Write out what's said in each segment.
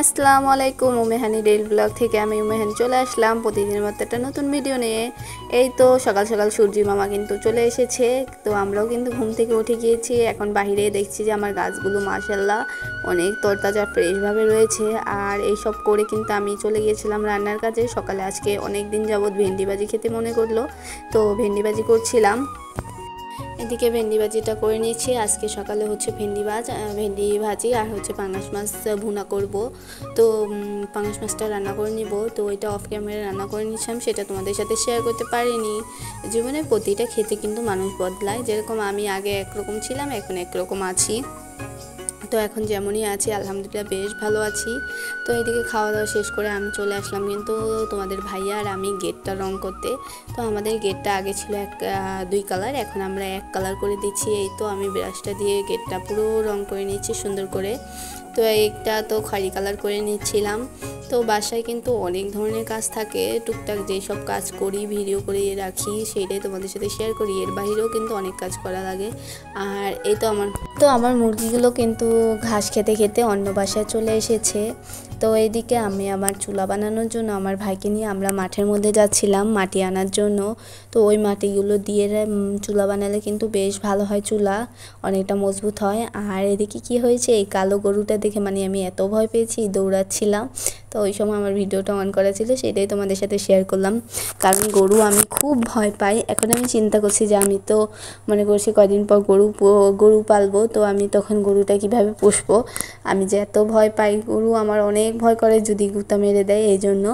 আসসালামু আলাইকুম Umehani daily blog থেকে আমি উমেহানি চলে আসলাম প্রতিদিনের মতো একটা নতুন ভিডিও নিয়ে। এই তো সকাল সকাল সূর্যি মামা কিন্তু চলে এসেছে। তো আমরাও কিন্তু ঘুম থেকে উঠে গিয়েছি। এখন বাইরে দেখছি যে আমার গাছগুলো মাশাআল্লাহ অনেক তরতাজা ফ্রেশভাবে রয়েছে। আর এইসব করে কিন্তু আমি চলে গিয়েছিলাম রান্নার কাজে। সকালে আজকে অনেক দিন যাবৎ ভেন্ডি ভাজি খেতে মনে করলো, তো ভেন্ডি ভাজি করছিলাম। এদিকে ভেন্ডি ভাজিটা করে নিয়েছি। আজকে সকালে হচ্ছে ভেন্ডি ভাজি আর হচ্ছে পাঙাশ মাছ ভুনা করব। তো পাঙাশ মাছটা রান্না করে নিব। তো ওইটা অফ ক্যামেরা রান্না করে নিয়েছিলাম, সেটা তোমাদের সাথে শেয়ার করতে পারিনি। জীবনে প্রতিটা খেতে কিন্তু মানুষ বদলায়, যেরকম আমি আগে একরকম ছিলাম এখন একরকম আছি। তো এখন যেমনই আছি আলহামদুলিল্লাহ বেশ ভালো আছি। তো এদিকে খাওয়া দাওয়া শেষ করে আমি চলে আসলাম কিন্তু তোমাদের ভাইয়া আর আমি গেটটা রং করতে। তো আমাদের গেটটা আগে ছিল দুই কালার, এখন আমরা এক কালার করে দিচ্ছি। এই তো আমি ব্রাশটা দিয়ে গেটটা পুরো রং করে নিচ্ছি সুন্দর করে। তো একটা তো খয়েরি কালার করে নিচ্ছিলাম। তো বাসায় কিন্তু অনেক ধরনের কাজ থাকে, টুকটাক যেসব কাজ করি ভিডিও করে রাখি সেটাই তোমাদের সাথে শেয়ার করি। এর বাইরেও কিন্তু অনেক কাজ করা লাগে। আর এই তো আমার মুরগিগুলো কিন্তু ঘাস খেতে খেতে অন্য বাসায় চলে এসেছে। তো এইদিকে আমি আমার চুলা বানানোর জন্য আমার ভাইকে নিয়ে আমরা মাঠের মধ্যে যাচ্ছিলাম মাটি আনার জন্য। তো ওই মাটিগুলো দিয়ে চুলা বানালে কিন্তু বেশ ভালো হয়, চুলা অনেকটা মজবুত হয়। আর এদিকে কি হয়েছে, এই কালো গরুটা দেখে আমি এত ভয় পেয়েছি, দৌড়াচ্ছিলাম। তো ওই সময় আমার ভিডিওটা অন করা ছিল, সেটাই তোমাদের সাথে শেয়ার করলাম। কারণ গরু আমি খুব ভয় পাই। এখন আমি চিন্তা করছি যে আমি তো মনে করছি কদিন পর গরু পালবো, তো আমি তখন গরুটা কিভাবে পুষবো। আমি যে এত ভয় পাই, গরু আমার অনেক ভয় করে যদি গুঁতা মেরে দেয়, এই জন্য।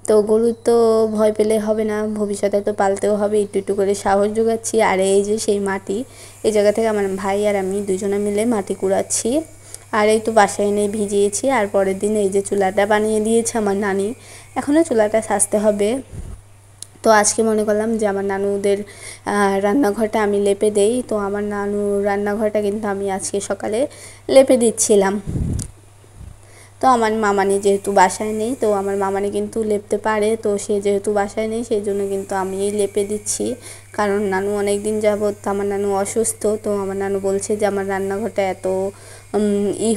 তো গরু তো ভয় পেলে হবে না, ভবিষ্যতে তো পালতেও হবে, একটু একটু করে সাহস জোগাচ্ছি। আর এই যে সেই মাটি, এই জায়গা থেকে আমার ভাই আর আমি দুজনে মিলে মাটি কুড়াচ্ছি। আর এই তো বাসায় এনে ভিজিয়েছি। আর পরের দিন এই যে চুলাটা বানিয়ে দিয়েছে আমার নানি, এখনও চুলাটা সাজতে হবে। তো আজকে মনে করলাম যে আমার নানুদের রান্নাঘরটা আমি লেপে দেই। তো আমার নানুর রান্নাঘরটা কিন্তু আমি আজকে সকালে লেপে দিচ্ছিলাম। তো আমার মামানি যেহেতু বাসায় নেই, তো আমার মামানি কিন্তু লেপতে পারে, তো সে যেহেতু বাসায় নেই সেই জন্য কিন্তু আমি লেপে দিচ্ছি। কারণ নানু অনেক দিন যাবৎ আমার নানু অসুস্থ। তো আমার নানু বলছে যে আমার রান্নাঘরটা এত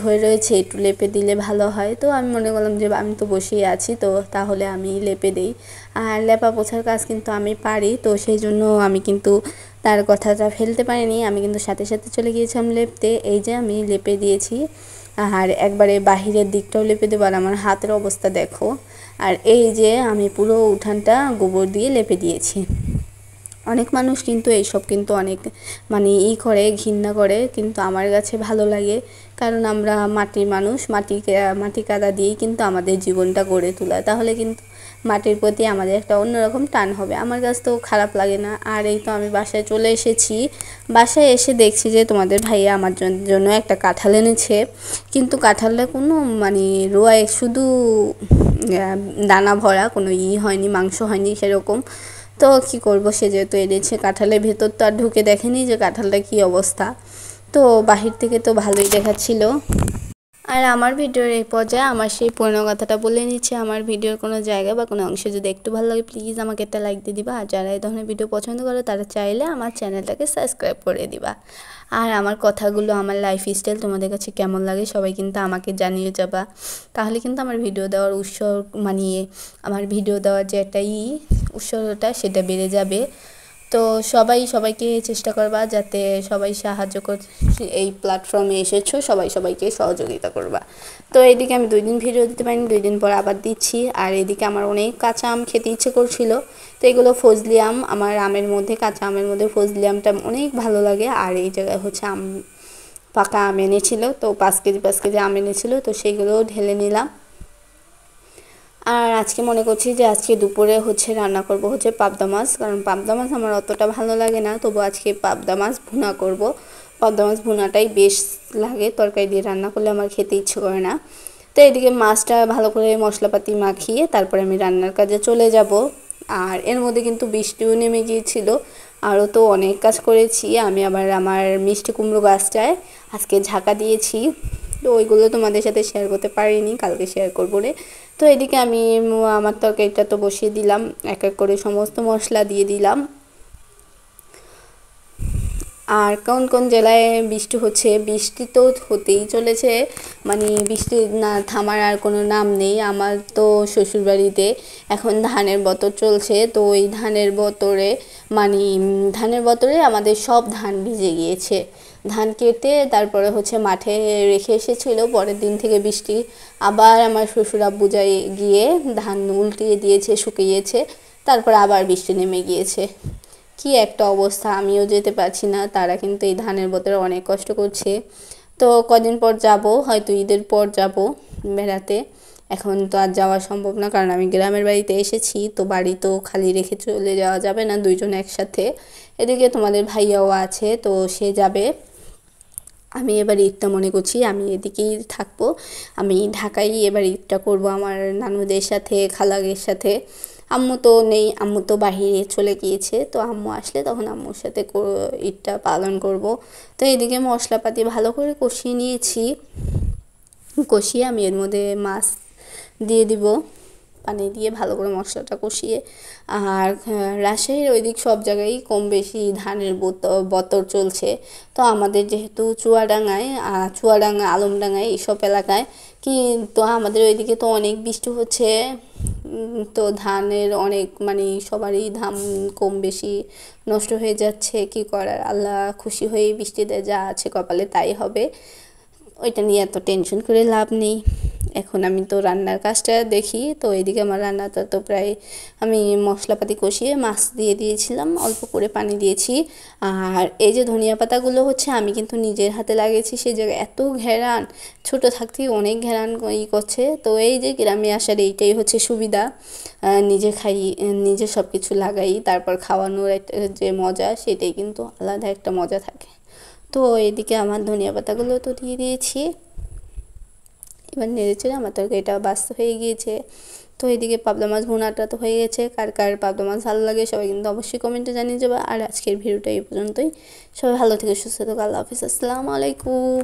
হয়ে রয়েছে, একটু লেপে দিলে ভালো হয়। তো আমি মনে করলাম যে আমি তো বসেই আছি, তো তাহলে আমি লেপে দিই। আর লেপা পোছার কাজ কিন্তু আমি পারি, তো সেই জন্য আমি কিন্তু তার কথাটা ফেলতে পারিনি। আমি কিন্তু সাথে সাথে চলে গিয়েছিলাম লেপতে। এই যে আমি লেপে দিয়েছি, আর একবারে বাহিরের দিকটাও লেপে দেবো। আর আমার হাতের অবস্থা দেখো। আর এই যে আমি পুরো উঠানটা গোবর দিয়ে লেপে দিয়েছি। অনেক মানুষ কিন্তু এইসব কিন্তু অনেক করে ঘৃণা করে, কিন্তু আমার কাছে ভালো লাগে। কারণ আমরা মাটির মানুষ, মাটি কাদা দিয়েই কিন্তু আমাদের জীবনটা গড়ে তোলা। তাহলে কিন্তু মাটির প্রতি আমাদের একটা অন্যরকম টান হবে। আমার কাছে তো খারাপ লাগে না। আর এই তো আমি বাসায় চলে এসেছি। বাসায় এসে দেখছি যে তোমাদের ভাইয়া আমার জন্য একটা কাঁঠাল এনেছে, কিন্তু কাঁঠালটা কোনো রোয়ায় শুধু দানা ভরা, কোনো হয়নি, মাংস হয়নি সেরকম। তো কি করব, সে যেহেতু এনেছে, কাঁঠালের ভেতর তো আর ঢুকে দেখেনি যে কাঁঠালটা কি অবস্থা। তো বাহির থেকে তো ভালোই দেখাচ্ছিল। আর আমার ভিডিওর এই পর্যায়ে আমার সেই পুরনো কথাটা বলে নিচ্ছে, আমার ভিডিওর কোনো জায়গা বা কোনো অংশে যদি একটু ভালো লাগে প্লিজ আমাকে একটা লাইক দিয়ে দিবা। আর যারা এই ধরনের ভিডিও পছন্দ করে তারা চাইলে আমার চ্যানেলটাকে সাবস্ক্রাইব করে দিবা। আর আমার কথাগুলো, আমার লাইফস্টাইল তোমাদের কাছে কেমন লাগে সবাই কিন্তু আমাকে জানিয়ে যাবা। তাহলে কিন্তু আমার ভিডিও দেওয়ার আমার ভিডিও দেওয়ার যে একটা উৎসাহটা সেটা বেড়ে যাবে। তো সবাইকে চেষ্টা করবা যাতে সবাই সাহায্য এই প্ল্যাটফর্মে এসেছো, সবাইকে সহযোগিতা করবা। তো এইদিকে আমি 2 দিন ভিডিও দিতে পারিনি, 2 দিন পর আবার দিচ্ছি। আর এদিকে আমার অনেক কাঁচা আম খেতে ইচ্ছে করছিল। তো এগুলো ফজলি আম, আমার কাঁচা আমের মধ্যে ফজলি আমটা অনেক ভালো লাগে। আর এই জায়গায় হচ্ছে পাকা আম এনেছিল, তো 5 কেজি আম এনেছিল, তো সেগুলোও ঢেলে নিলাম। আর আজকে মনে করছি যে আজকে দুপুরে রান্না করব পাবদা মাছ। কারণ পাবদা মাছ আমার অতটা ভালো লাগে না, তবু আজকে পাবদা মাছ ভুনা করব। পাবদা মাছ ভুনাটাই বেশ লাগে, তরকারি দিয়ে রান্না করলে আমার খেতে ইচ্ছে করে না। তো এদিকে মাছটা ভালো করে মশলাপাতি মাখিয়ে তারপরে আমি রান্নার কাজে চলে যাব। আর এর মধ্যে কিন্তু বৃষ্টিও নেমে গিয়েছিল। আরও তো অনেক কাজ করেছি আমি। আবার আমার মিষ্টি কুমড়ো গাছটায় আজকে ঝাঁকা দিয়েছি, তো ওইগুলো তোমাদের সাথে শেয়ার করতে পারিনি, কালকে শেয়ার করবো রে। তো এদিকে আমি আমার তরকারিটা তো বসিয়ে দিলাম, এক এক করে সমস্ত মশলা দিয়ে দিলাম। আর কোন কোন জেলায় বৃষ্টি হচ্ছে, বৃষ্টি তো হতেই চলেছে, মানে বৃষ্টি না থামার আর কোনো নাম নেই। আমার তো শ্বশুরবাড়িতে এখন ধানের বতর চলছে, তো ওই ধানের বতরে মানে ধানের বতরে আমাদের সব ধান ভিজে গিয়েছে। ধান কেটে তারপরে হচ্ছে মাঠে রেখে এসেছিলো, পরের দিন থেকে বৃষ্টি, আবার আমার শ্বশুর আব্বু যাই গিয়ে ধান উল্টিয়ে দিয়েছে, শুকিয়েছে, তারপর আবার বৃষ্টি নেমে গিয়েছে। কি একটা অবস্থা, আমিও যেতে পারছি না, তারা কিন্তু এই ধানের বতরে অনেক কষ্ট করছে। তো কদিন পর যাব, হয়তো ঈদের পর যাব বেড়াতে। এখন তো আর যাওয়া সম্ভব না, কারণ আমি গ্রামের বাড়িতে এসেছি, তো বাড়ি তো খালি রেখে চলে যাওয়া যাবে না দুইজন একসাথে। এদিকে তোমাদের ভাইয়াও আছে, তো সে যাবে। আমি এবার ঈদটা মনে করছি আমি এদিকেই থাকবো, আমি ঢাকায় এবার ঈদটা করব আমার নানুদের সাথে, খালাদের সাথে। আম্মু তো নেই, আম্মু তো বাহিরে চলে গিয়েছে, তো আম্মু আসলে তখন আম্মুর সাথে ঈদটা পালন করব। তো এদিকে মশলাপাতি ভালো করে কষিয়ে নিয়েছি, কষিয়ে আমি এর মধ্যে মাছ দিয়ে দিব, পানি দিয়ে ভালো করে মশলাটা কষিয়ে। আর রাজশাহীর ওই দিক সব জায়গায় কম বেশি ধানের বতর চলছে। তো আমাদের যেহেতু চুয়াডাঙ্গা আলমডাঙ্গায় এইসব এলাকায়, কিন্তু আমাদের ওইদিকে তো অনেক বৃষ্টি হচ্ছে, তো ধানের অনেক মানে সবারই ধান কম বেশি নষ্ট হয়ে যাচ্ছে। কি করার, আল্লাহ খুশি হয়ে বৃষ্টি দেয়, যা আছে কপালে তাই হবে, ওইটা নিয়ে এত টেনশন করে লাভ নেই। এখন আমি তো রান্নার কাজটা দেখি, তো এইদিকে আমার রান্নাটা তো প্রায় আমি মশলাপাতি কষিয়ে মাছ দিয়ে দিয়েছিলাম, অল্প করে পানি দিয়েছি। আর এই যে ধনিয়া পাতাগুলো হচ্ছে আমি কিন্তু নিজের হাতে লাগিয়েছি, সেই জায়গায় এত ঘেরান, ছোট থাকতেই অনেক ঘেরান করছে। তো এই যে গ্রামে আসার এইটাই হচ্ছে সুবিধা, নিজে খাই, নিজে সব কিছু লাগাই, তারপর খাওয়ানোর একটা যে মজা, সেটাই কিন্তু আলাদা একটা মজা থাকে। তো এদিকে আমার ধনিয়া পাতাগুলো তো দিয়ে দিয়েছি, এবার নেড়েচেড়ে আমার তরকারিটা বাস্ত হয়ে গিয়েছে। তো এদিকে পাবদা মাছ ভুনাটা তো হয়ে গেছে। কার কার পাবদা মাছ ভালো লাগে সবাই কিন্তু অবশ্যই কমেন্টে জানিয়ে যাবে। আর আজকের ভিডিওটা এই পর্যন্তই, সবাই ভালো থেকে সুস্থ থাকো, আল্লাহ হাফিজ, আসসালামু আলাইকুম।